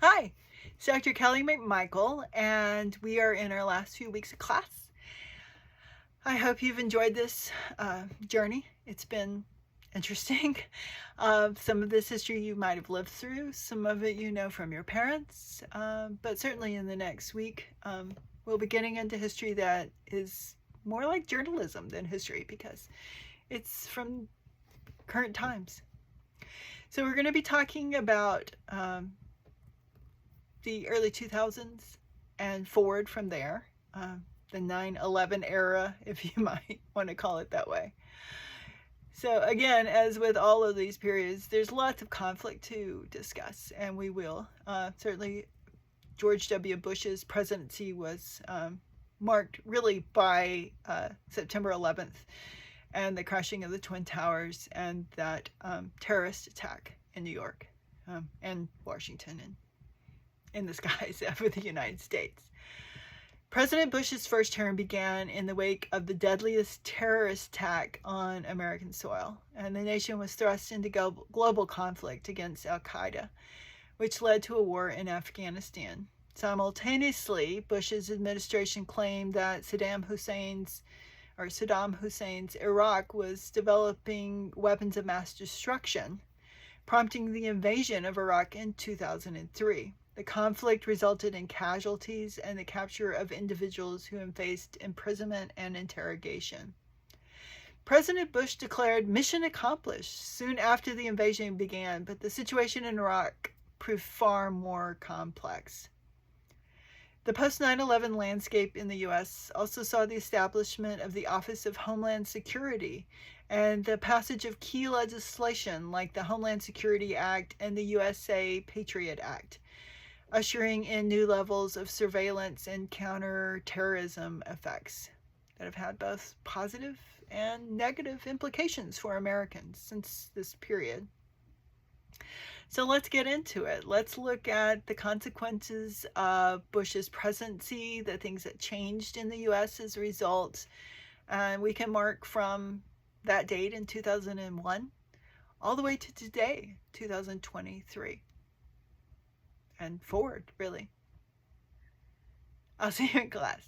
Hi, it's Dr. Kelly McMichael, and we are in our last few weeks of class. I hope you've enjoyed this journey. It's been interesting. Some of this history you might have lived through, some of it you know from your parents, but certainly in the next week, we'll be getting into history that is more like journalism than history because it's from current times. So we're going to be talking about the early 2000s and forward from there, the 9/11 era, if you might want to call it that way. So, again, as with all of these periods, there's lots of conflict to discuss, and we will. Certainly, George W. Bush's presidency was marked really by September 11th and the crashing of the Twin Towers and that terrorist attack in New York and Washington and in the skies over the United States. President Bush's first term began in the wake of the deadliest terrorist attack on American soil, and the nation was thrust into global conflict against Al Qaeda, which led to a war in Afghanistan. Simultaneously, Bush's administration claimed that Saddam Hussein's Iraq was developing weapons of mass destruction, prompting the invasion of Iraq in 2003. The conflict resulted in casualties and the capture of individuals who faced imprisonment and interrogation. President Bush declared mission accomplished soon after the invasion began, but the situation in Iraq proved far more complex. The post 9/11 landscape in the U.S. also saw the establishment of the Office of Homeland Security and the passage of key legislation like the Homeland Security Act and the USA Patriot Act, ushering in new levels of surveillance and counterterrorism effects that have had both positive and negative implications for Americans since this period. So let's get into it. Let's look at the consequences of Bush's presidency, the things that changed in the U.S. as a result. And we can mark from that date in 2001 all the way to today, 2023. And forward, really. I'll see you in class.